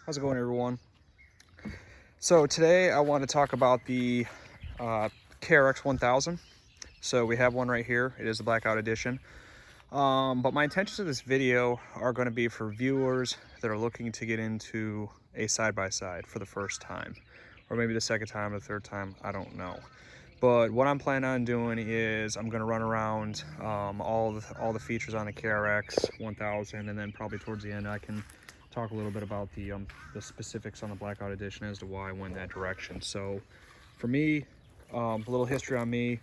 How's it going, everyone? So today I want to talk about the KRX 1000. So we have one right here. It is the Blackout edition. But my intentions of this video are going to be for viewers that are looking to get into a side-by-side for the first time, or maybe the second time or the third time, I don't know. But what I'm planning on doing is I'm going to run around all the features on the KRX 1000, and then probably towards the end I can talk a little bit about the specifics on the Blackout edition as to why I went that direction. So for me, a little history on me.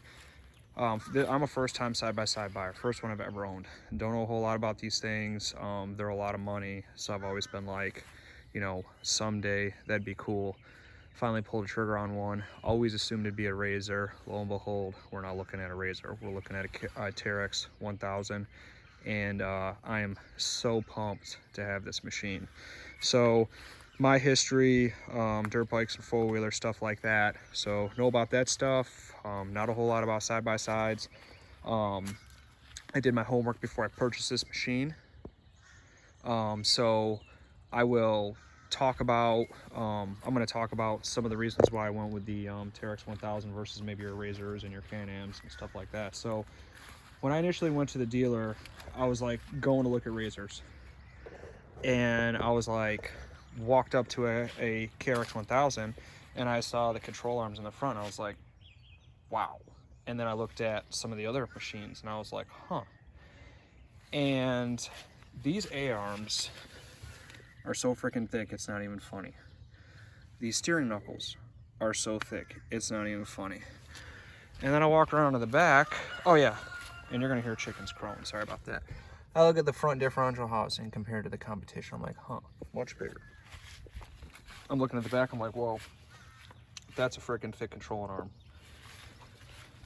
I'm a first-time side-by-side buyer, first one I've ever owned. Don't know a whole lot about these things. They're a lot of money, so I've always been like, you know, someday that'd be cool. Finally pulled a trigger on one. Always assumed it'd be a Razor. Lo and behold, we're not looking at a Razor. We're looking at a Teryx 1000, and I am so pumped to have this machine. So my history, dirt bikes and four-wheeler, stuff like that. So know about that stuff. Not a whole lot about side-by-sides. I did my homework before I purchased this machine. So I will talk about, I'm going to talk about some of the reasons why I went with the Teryx 1000 versus maybe your Razors and your Can-Ams and stuff like that. So when I initially went to the dealer, I was like going to look at Razors, and I was like, walked up to a KRX 1000 and I saw the control arms in the front. I was like, wow. And then I looked at some of the other machines and I was like, huh. And these A-arms are so freaking thick, it's not even funny. These steering knuckles are so thick, it's not even funny. And then I walk around to the back. Oh yeah, and you're gonna hear chickens crowing, sorry about that. I look at the front differential housing compared to the competition. I'm like, huh, much bigger. I'm looking at the back, I'm like, whoa, that's a freaking thick controlling arm.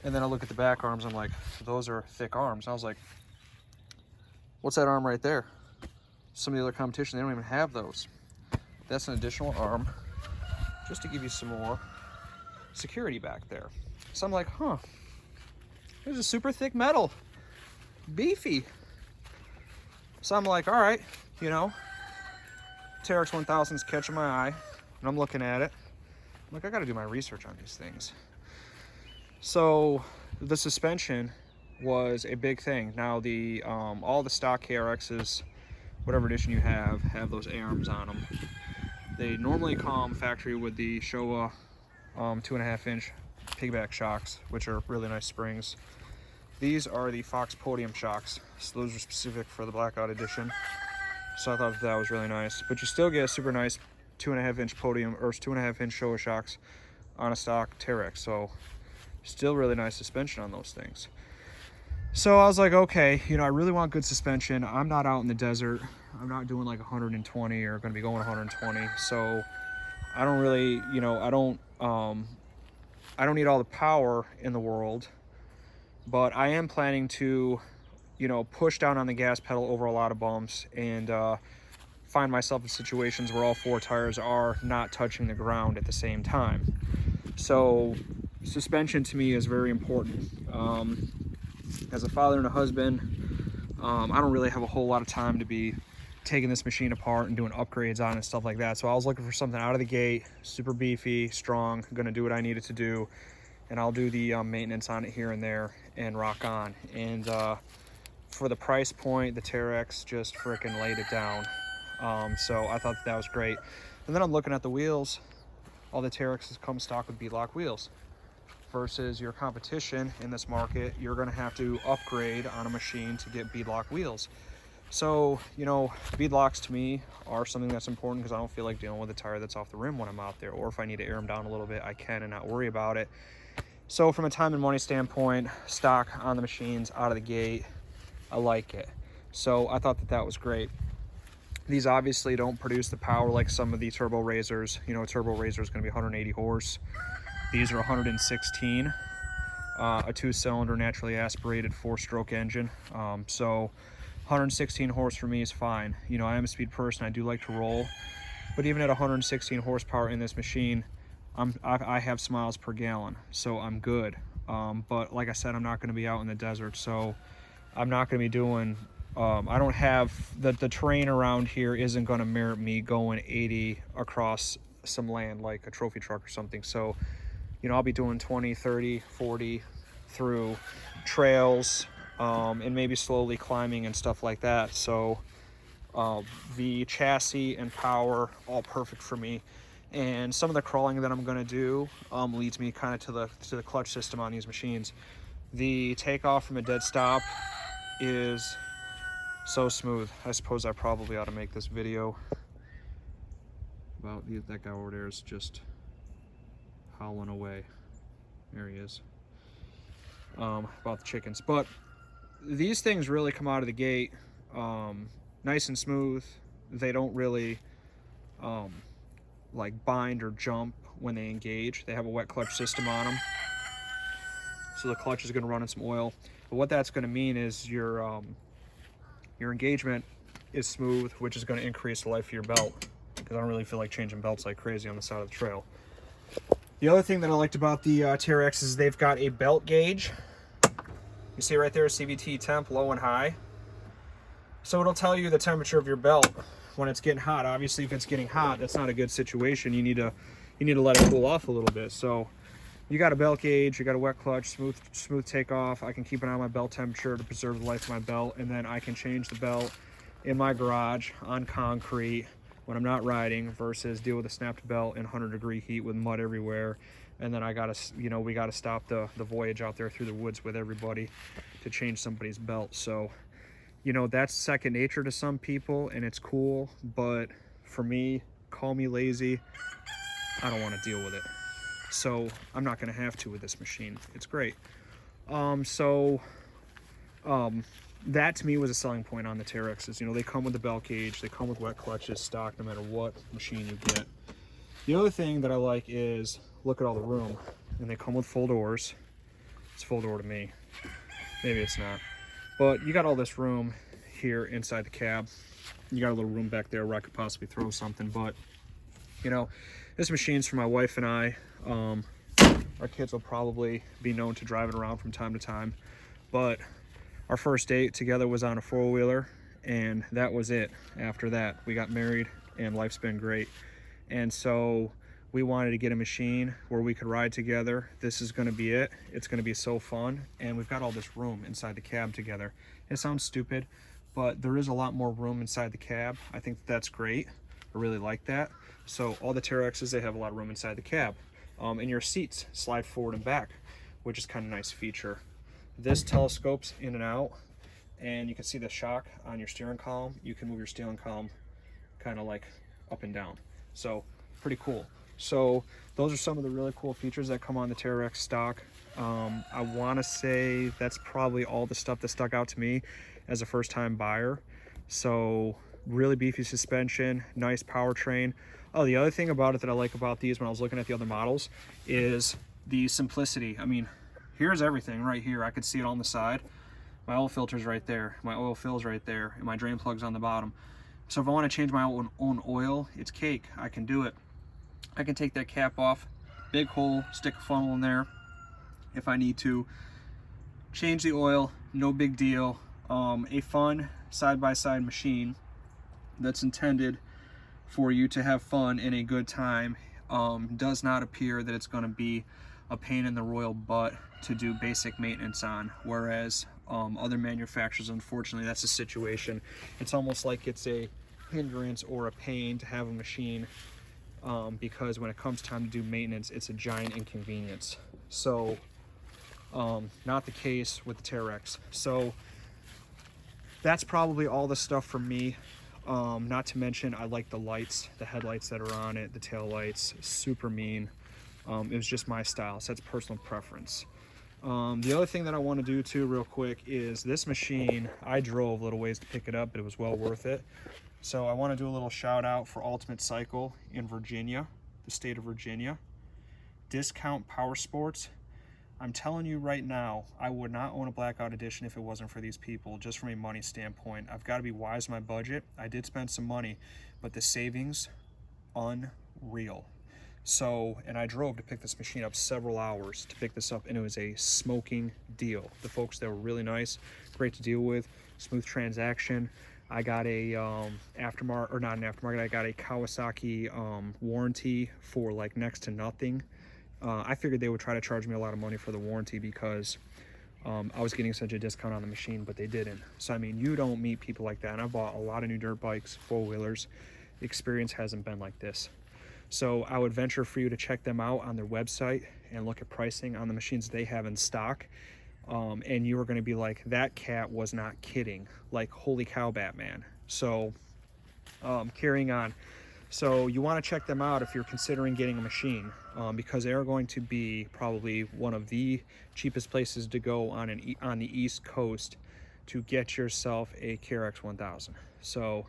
And then I look at the back arms, I'm like, those are thick arms. And I was like, what's that arm right there? Some of the other competition, they don't even have those. That's an additional arm just to give you some more security back there. So I'm like, huh, there's a super thick metal, beefy. So I'm like, all right, you know, Teryx 1000's catching my eye, and I'm looking at it. I'm like, I gotta do my research on these things. So the suspension was a big thing. Now the all the stock KRXs, whatever edition you have those A-arms on them. They normally come factory with the Showa 2.5-inch piggyback shocks, which are really nice springs. These are the Fox Podium shocks, so those are specific for the Blackout edition. So I thought that was really nice. But you still get a super nice 2.5-inch podium, or 2.5-inch Showa shocks on a stock Teryx. So still really nice suspension on those things. So I was like, okay, you know, I really want good suspension. I'm not out in the desert. I'm not doing like 120 or going to be going 120. So I don't really, you know, I don't need all the power in the world, but I am planning to, you know, push down on the gas pedal over a lot of bumps and find myself in situations where all four tires are not touching the ground at the same time. So suspension to me is very important. As a father and a husband, I don't really have a whole lot of time to be taking this machine apart and doing upgrades on it and stuff like that. So I was looking for something out of the gate, super beefy, strong, gonna do what I needed to do, and I'll do the maintenance on it here and there and rock on. And for the price point, the Teryx just freaking laid it down. So I thought that was great. And then I'm looking at the wheels. All the Teryxes come stock with beadlock wheels. Versus your competition in this market, you're going to have to upgrade on a machine to get beadlock wheels. So, you know, beadlocks to me are something that's important because I don't feel like dealing with a tire that's off the rim when I'm out there, or if I need to air them down a little bit, I can and not worry about it. So from a time and money standpoint, stock on the machines out of the gate, I like it. So I thought that that was great. These obviously don't produce the power like some of the turbo Razors. You know, a turbo Razor is going to be 180 horse. These are 116, a 2-cylinder naturally aspirated 4-stroke engine. So 116 horse for me is fine. You know, I am a speed person, I do like to roll, but even at 116 horsepower in this machine, I have some miles per gallon, so I'm good. But like I said, I'm not going to be out in the desert, so I'm not going to be doing I don't have the terrain around here isn't going to merit me going 80 across some land like a trophy truck or something. So, you know, I'll be doing 20, 30, 40 through trails, and maybe slowly climbing and stuff like that. So the chassis and power, all perfect for me. And some of the crawling that I'm going to do leads me kind of to the clutch system on these machines. The takeoff from a dead stop is so smooth. I suppose I probably ought to make this video about that guy over there is just howling away. There he is. About the chickens. But these things really come out of the gate nice and smooth. They don't really like bind or jump when they engage. They have a wet clutch system on them, so the clutch is going to run in some oil. But what that's going to mean is your engagement is smooth, which is going to increase the life of your belt, because I don't really feel like changing belts like crazy on the side of the trail. The other thing that I liked about the TYRX is they've got a belt gauge. You see right there, CVT temp, low and high. So it'll tell you the temperature of your belt when it's getting hot. Obviously, if it's getting hot, that's not a good situation. You need to let it cool off a little bit. So you got a belt gauge, you got a wet clutch, smooth takeoff. I can keep an eye on my belt temperature to preserve the life of my belt, and then I can change the belt in my garage on concrete when I'm not riding versus deal with a snapped belt in 100-degree heat with mud everywhere. And then I gotta, you know, we gotta stop the voyage out there through the woods with everybody to change somebody's belt. So, you know, that's second nature to some people and it's cool, but for me, call me lazy, I don't want to deal with it. So I'm not going to have to with this machine. It's great. That to me was a selling point on the TYRXs. You know, they come with the belt gauge, they come with wet clutches stock no matter what machine you get. The other thing that I like is, look at all the room. And they come with full doors. It's full door to me. Maybe it's not. But you got all this room here inside the cab. You got a little room back there where I could possibly throw something. But, you know, this machine's for my wife and I. Our kids will probably be known to drive it around from time to time. But our first date together was on a four-wheeler, and that was it. After that, we got married, and life's been great. And so we wanted to get a machine where we could ride together. This is going to be it. It's going to be so fun. And we've got all this room inside the cab together. It sounds stupid, but there is a lot more room inside the cab. I think that's great. I really like that. So all the TYRXs, they have a lot of room inside the cab. And your seats slide forward and back, which is kind of a nice feature. This telescopes in and out, and you can see the shock on your steering column. You can move your steering column kind of like up and down. So pretty cool. So those are some of the really cool features that come on the TYRX stock. I want to say that's probably all the stuff that stuck out to me as a first-time buyer. So really beefy suspension, nice powertrain. Oh, the other thing about it that I like about these when I was looking at the other models is the simplicity. I mean, here's everything right here. I could see it on the side. My oil filter's right there. My oil fill's right there. And my drain plug's on the bottom. So if I want to change my own oil, it's cake. I can do it. I can take that cap off, big hole, stick a funnel in there if I need to. Change the oil, no big deal. A fun side-by-side machine that's intended for you to have fun and a good time. Does not appear that it's going to be a pain in the royal butt to do basic maintenance on, whereas other manufacturers, unfortunately, that's the situation. It's almost like it's a hindrance or a pain to have a machine, because when it comes time to do maintenance, it's a giant inconvenience. So not the case with the TYRX. So that's probably all the stuff for me. Not to mention, I like the lights, the headlights that are on it, the tail lights, super mean. It was just my style, so that's personal preference. The other thing that I want to do too real quick is this machine, I drove a little ways to pick it up, but it was well worth it. So I want to do a little shout out for Ultimate Cycle in Virginia, the state of Virginia. Discount Power Sports. I'm telling you right now, I would not own a Blackout edition if it wasn't for these people, just from a money standpoint. I've got to be wise in my budget. I did spend some money, but the savings, unreal. So, and I drove to pick this machine up several hours to pick this up, and it was a smoking deal. The folks, they were really nice, great to deal with, smooth transaction. I got a aftermarket, or not an aftermarket, I got a Kawasaki warranty for like next to nothing. I figured they would try to charge me a lot of money for the warranty because I was getting such a discount on the machine, but they didn't. So I mean, you don't meet people like that. And I bought a lot of new dirt bikes, four-wheelers. The experience hasn't been like this. So I would venture for you to check them out on their website and look at pricing on the machines they have in stock. And you were going to be like, that cat was not kidding. Like, holy cow, Batman. So carrying on. So you want to check them out if you're considering getting a machine, because they are going to be probably one of the cheapest places to go on the East Coast to get yourself a KRX 1000. So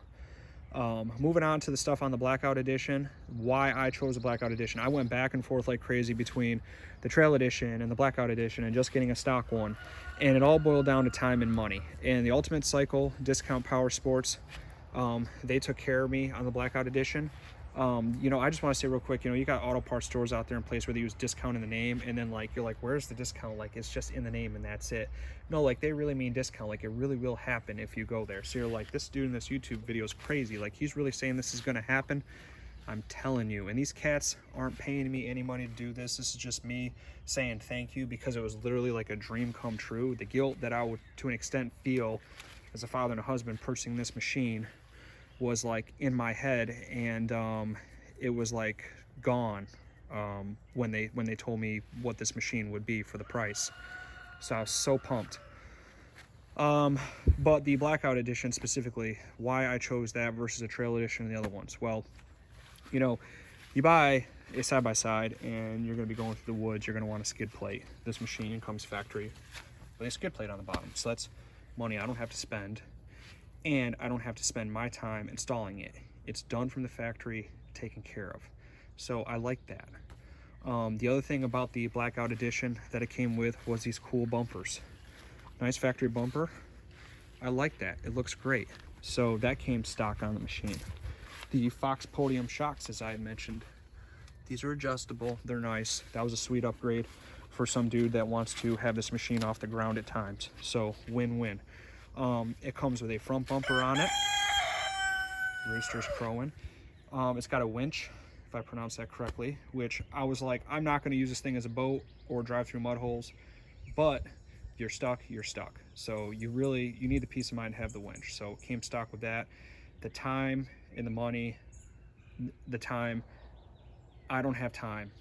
moving on to the stuff on the Blackout Edition, why I chose the Blackout Edition. I went back and forth like crazy between the Trail Edition and the Blackout Edition and just getting a stock one, and it all boiled down to time and money. And the Ultimate Cycle Discount Power Sports, they took care of me on the Blackout Edition. You know, I just want to say real quick, you know, you got auto parts stores out there in place where they use discount in the name, and then like, you're like, where's the discount? Like, it's just in the name and that's it. No, like, they really mean discount. Like, it really will happen if you go there. So you're like, this dude in this YouTube video is crazy. Like, he's really saying this is going to happen. I'm telling you. And these cats aren't paying me any money to do this. This is just me saying thank you, because it was literally like a dream come true. The guilt that I would, to an extent, feel as a father and a husband purchasing this machine was like in my head, and it was like gone when they told me what this machine would be for the price. So I was so pumped. But the Blackout Edition specifically, why I chose that versus a Trail Edition and the other ones. Well, you know, you buy a side-by-side and you're going to be going through the woods, you're going to want a skid plate. This machine comes factory with a skid plate on the bottom, so that's money I don't have to spend, and I don't have to spend my time installing it. It's done from the factory, taken care of. So I like that. The other thing about the Blackout Edition that it came with was these cool bumpers. Nice factory bumper. I like that. It looks great. So that came stock on the machine. The Fox Podium shocks, as I mentioned, these are adjustable. They're nice. That was a sweet upgrade for some dude that wants to have this machine off the ground at times. So win-win. It comes with a front bumper on it. Rooster's crowing. It's got a winch, if I pronounce that correctly, which I was like, I'm not going to use this thing as a boat or drive through mud holes, but if you're stuck, you're stuck. So you need the peace of mind to have the winch. So it came stock with that. The time and the money, I don't have time.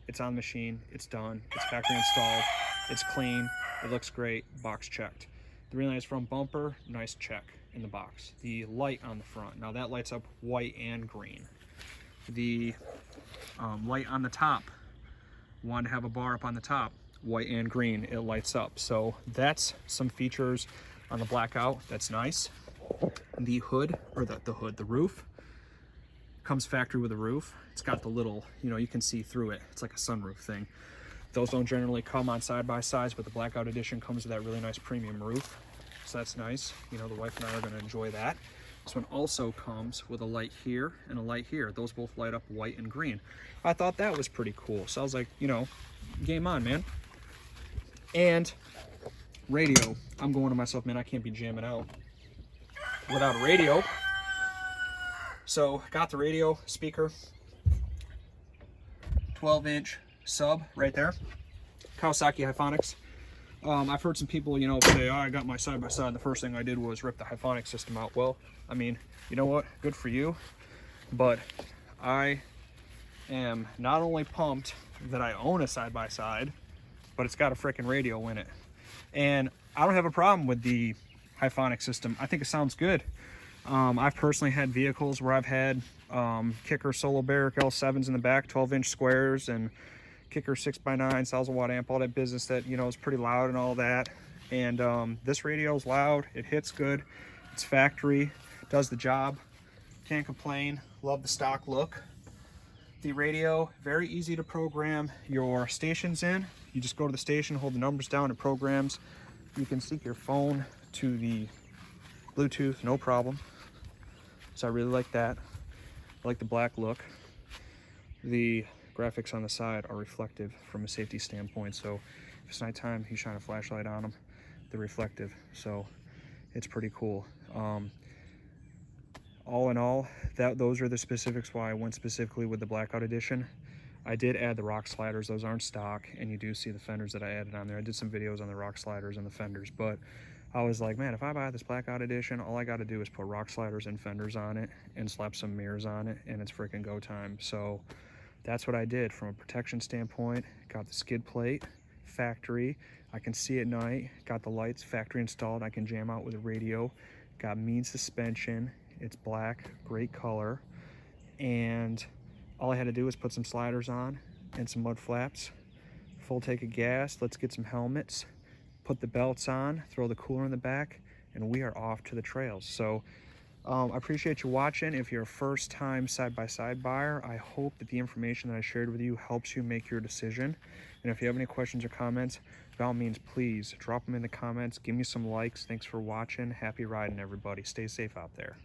It's on the machine, it's done, it's factory installed, it's clean, it looks great, box checked. The really nice front bumper, nice check in the box. The light on the front, now that lights up white and green. The light on the top, wanted to have a bar up on the top, white and green, it lights up. So that's some features on the Blackout, that's nice. The hood, or the roof, comes factory with a roof. It's got the little, you know, you can see through it. It's like a sunroof thing. Those don't generally come on side-by-sides, but the Blackout Edition comes with that really nice premium roof. So that's nice. You know, the wife and I are going to enjoy that. This one also comes with a light here and a light here. Those both light up white and green. I thought that was pretty cool. So I was like, you know, game on, man. And radio. I'm going to myself, man, I can't be jamming out without a radio. So got the radio speaker, 12-inch sub right there, Kawasaki Hyphonics. I've heard some people, you know, say, oh, I got my side-by-side. The first thing I did was rip the Hyphonics system out. Well, I mean, you know what? Good for you. But I am not only pumped that I own a side-by-side, but it's got a freaking radio in it. And I don't have a problem with the Hyphonics system. I think it sounds good. I've personally had vehicles where I've had Kicker Solo Barrack L7s in the back, 12-inch squares, and Kicker 6x9, 1,000 watt amp, all that business that, you know, is pretty loud and all that. And this radio is loud, it hits good, it's factory, does the job, can't complain, love the stock look. The radio, very easy to program your stations in. You just go to the station, hold the numbers down, it programs. You can sync your phone to the Bluetooth, no problem. So I really like that. I like the black look. The graphics on the side are reflective from a safety standpoint. So if it's nighttime, you shine a flashlight on them, they're reflective. So It's pretty cool. All in all, those are the specifics why I went specifically with the Blackout edition. I did add the rock sliders. Those aren't stock, and you do see the fenders that I added on there. I did some videos on the rock sliders and the fenders, but I was like, man, if I buy this Blackout edition, all I got to do is put rock sliders and fenders on it and slap some mirrors on it, and it's freaking go time. So that's what I did from a protection standpoint. Got the skid plate, factory. I can see at night. Got the lights factory installed. I can jam out with a radio. Got mean suspension. It's black, great color. And all I had to do was put some sliders on and some mud flaps. Full tank of gas. Let's get some helmets. Put the belts on, throw the cooler in the back, and we are off to the trails. So I appreciate you watching. If you're a first-time side-by-side buyer, I hope that the information that I shared with you helps you make your decision. And if you have any questions or comments, by all means, please drop them in the comments. Give me some likes. Thanks for watching. Happy riding, everybody. Stay safe out there.